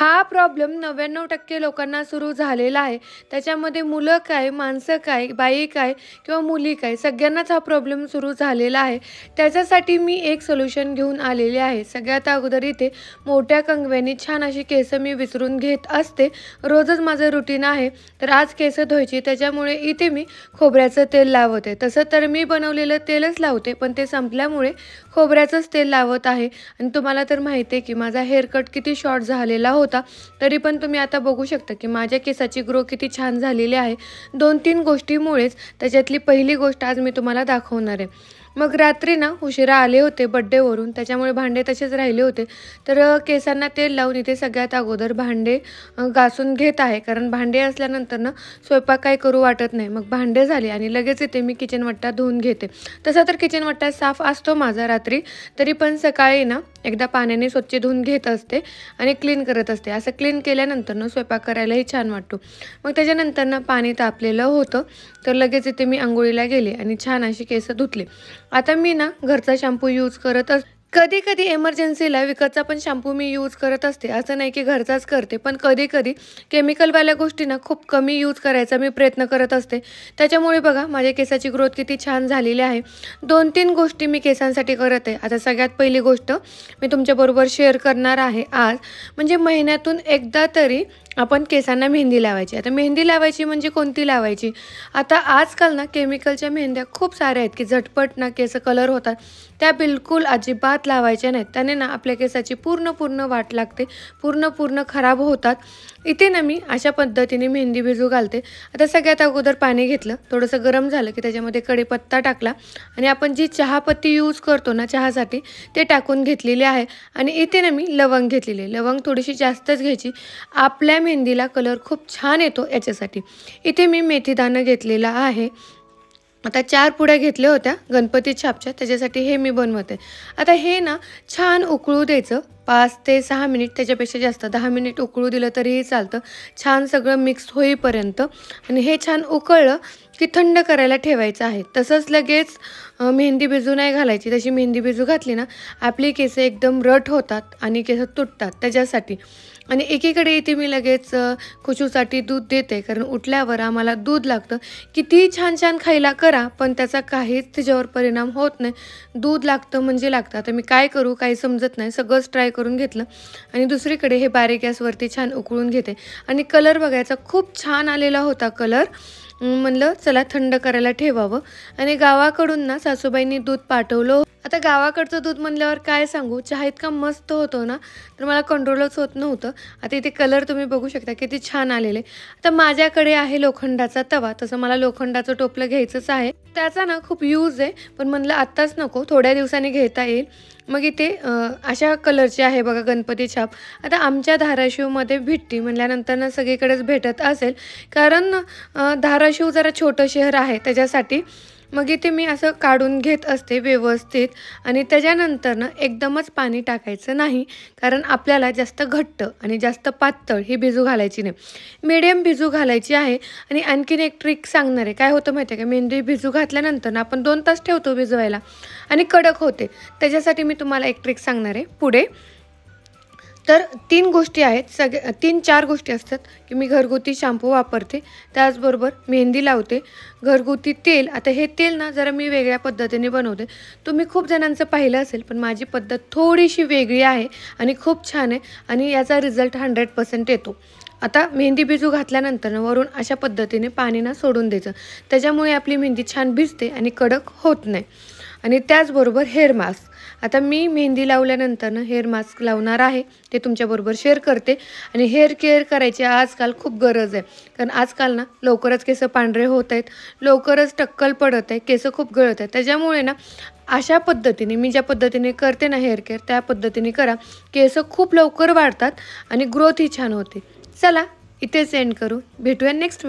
हा प्रॉब्लेम 99% लोकांना सुरू झालेला आहे. त्याच्यामध्ये मुलं काय, माणसं काय, बाई काय किंवा मुली काय सगळ्यांनाच हा प्रॉब्लेम सुरू झालेला आहे. त्याच्यासाठी मी एक सोल्युशन घेऊन आलेले आहे. सगळ्यात अगोदर इथे मोठ्या कंगव्याने छान अशी केस मी विचरून घेत असते. रोजच माझं रुटीन आहे. तर आज केस धुवायची त्याच्यामुळे इथे मी खोबऱ्याचं तेल लावते. तसं तर मी बनवलेलं तेलच लावते, पण ते संपल्यामुळे खोबऱ्याचंच तेल लावत आहे. आणि तुम्हाला तर माहिती आहे की माझा हेअरकट किती शॉर्ट झालेला होता, तरी पण तुम्ही आता बघू शकता की माझ्या केसाची ग्रो किती छान झालेली आहे. 2-3 गोष्टीमुळेच. त्याच्यातली पहिली गोष्ट आज मी तुम्हाला दाखवणार आहे. मग रात्री ना उशिरा आले होते बड्डेवरून, त्याच्यामुळे भांडे तसेच राहिले होते. तर केसांना तेल लावून इथे सगळ्यात अगोदर भांडे घासून घेत आहे, कारण भांडे असल्यानंतर ना स्वयंपाक काय करू वाटत नाही. मग भांडे झाले आणि लगेच इथे मी किचनवट्टा धुवून घेते. तसा तर किचनवट्टा साफ असतो माझा रात्री, तरी पण सकाळी ना एकदा पाण्याने स्वच्छ धुवून घेत असते आणि क्लीन करत असते. असं क्लीन केल्यानंतर ना स्वयंपाक करायलाही छान वाटतो. मग त्याच्यानंतर ना पाणी तापलेलं होतं, तर लगेच इथे मी अंघोळीला गेले आणि छान अशी केस धुतली. आता मी ना घरचा शॅम्पू यूज करत कधी कधी एमर्जन्सीला विकतचा पण शॅम्पू मी यूज करत असते. असं नाही की घरचाच करते, पण कधी कधी केमिकलवाल्या गोष्टी ना खूप कमी यूज करायचा मी प्रयत्न करत असते. त्याच्यामुळे बघा माझ्या केसाची ग्रोथ किती छान झालेली आहे. 2-3 गोष्टी मी केसांसाठी करत आहे. आता सगळ्यात पहिली गोष्ट मी तुमच्याबरोबर शेअर करणार आहे आज, म्हणजे महिन्यातून एकदा तरी आपण केसांना मेहंदी लावायची. आता मेहंदी लावायची म्हणजे कोणती लावायची? आता आजकाल ना केमिकलच्या मेहंद्या खूप साऱ्या आहेत की झटपट ना केस कलर होतात. त्या बिलकुल अजिबात लावायच्या नाहीत. त्याने ना आपल्या केसाची पूर्ण वाट लागते, पूर्ण खराब होतात. इथे ना मी अशा पद्धतीने मेहंदी भिजू घालते. आता सगळ्यात अगोदर पाणी घेतलं, थोडंसं गरम झालं की त्याच्यामध्ये कढीपत्ता टाकला आणि आपण जी चहापत्ती यूज करतो ना चहासाठी, ते टाकून घेतलेले आहे. आणि इथे ना मी लवंग घेतलेली. लवंग थोडीशी जास्तच घ्यायची, आपल्या मेहंदीला कलर खूप छान येतो याच्यासाठी. इथे मी मेथीदाणा घेतलेला आहे. आता 4 पुड्या घेतल्या होत्या गणपती छापच्या, त्याच्यासाठी हे मी बनवते. आता हे ना छान उकळू द्यायचं 5 ते 6 मिनिट, त्याच्यापेक्षा जास्त 10 मिनिट उकळू दिलं तरीही चालतं, छान सगळं मिक्स होईपर्यंत. आणि हे छान उकळलं की थंड करायला ठेवायचं आहे. तसंच लगेच मेहंदी भिजू नाही घालायची. तशी मेहंदी भिजू घातली ना आपली केस एकदम रट होतात आणि केस तुटतात त्याच्यासाठी. आणि एकीकडे इथे मी लगेच खुशूसाठी दूध देते, कारण उठल्यावर आम्हाला दूध लागतं. कितीही छान खायला करा, पण त्याचा काहीच त्याच्यावर परिणाम होत नाही. दूध लागतं म्हणजे लागतं. आता मी काय करू काही समजत नाही. सगळंच ट्राय करून घेतलं आणि दुसरीकडे हे बारीक गॅसवरती छान उकळून घेते. आणि कलर बघायचा खूप छान आलेला होता कलर. म्हणलं चला थंड करायला ठेवावं. आणि गावाकडून ना सासूबाईंनी दूध पाठवलं. आता गावाकडचं दूध म्हणल्यावर काय सांगू, चहा इतका मस्त होतो ना, तर मला कंट्रोलच होत नव्हतं. आता इथे कलर तुम्ही बघू शकता किती छान आलेले. आता माझ्याकडे आहे लोखंडाचा तवा, तसं मला लोखंडाचं टोपलं घ्यायचंच आहे. त्याचा ना खूप यूज आहे, पण म्हणलं आत्ताच नको, थोड्या दिवसांनी घेता येईल. मग इथे अशा कलरची आहे बघा गणपती छाप. आता आमच्या धाराशिवमध्ये भेटती म्हटल्यानंतर ना सगळीकडेच भेटत असेल, कारण धाराशिव जरा छोटं शहर आहे त्याच्यासाठी. मग इथे मी असं काढून घेत असते व्यवस्थित. आणि त्याच्यानंतर ना एकदमच पाणी टाकायचं नाही, कारण आपल्याला जास्त घट्ट आणि जास्त पातळ ही भिजू घालायची नाही, मीडियम भिजू घालायची आहे. आणि आणखीन एक ट्रिक सांगणार आहे. काय होतं माहिती आहे का, मेहंदी भिजू घातल्यानंतर ना आपण 2 तास ठेवतो भिजवायला आणि कडक होते. त्याच्यासाठी मी तुम्हाला एक ट्रिक सांगणार आहे पुढे. तर 3 गोष्टी आहेत, 3-4 गोष्टी असतात की मी घरगुती शॅम्पू वापरते, त्याचबरोबर मेहंदी लावते, घरगुती तेल. आता हे तेल ना जरा मी वेगळ्या पद्धतीने बनवते. तुम्ही खूप जणांचं पाहिलं असेल, पण माझी पद्धत थोडीशी वेगळी आहे आणि खूप छान आहे आणि याचा रिझल्ट 100% येतो. आता मेहंदी भिजू घातल्यानंतर वरून अशा पद्धतीने पाणी ना सोडून द्यायचं. त्याच्यामुळे आपली मेहंदी छान भिजते आणि कडक होत नाही. आणि त्याचबरोबर हेअर मास्क. आता मी मेहंदी लावल्यानंतर हेअर मास्क लावणार आहे, ते तुमच्याबरोबर शेअर करते. आणि हेअर केअर करायची आजकाल खूप गरज आहे, कारण आजकाल ना लवकरच केस पांढरे होत आहेत, लवकरच टक्कल पडत आहे, केस खूप गळत आहेत. त्याच्यामुळे ना अशा पद्धतीने मी ज्या पद्धतीने करते ना हेअर केअर, त्या पद्धतीने करा. केस खूप लवकर वाढतात आणि ग्रोथ ही छान होते. चला इथेच एंड करू, भेटूया नेक्स्ट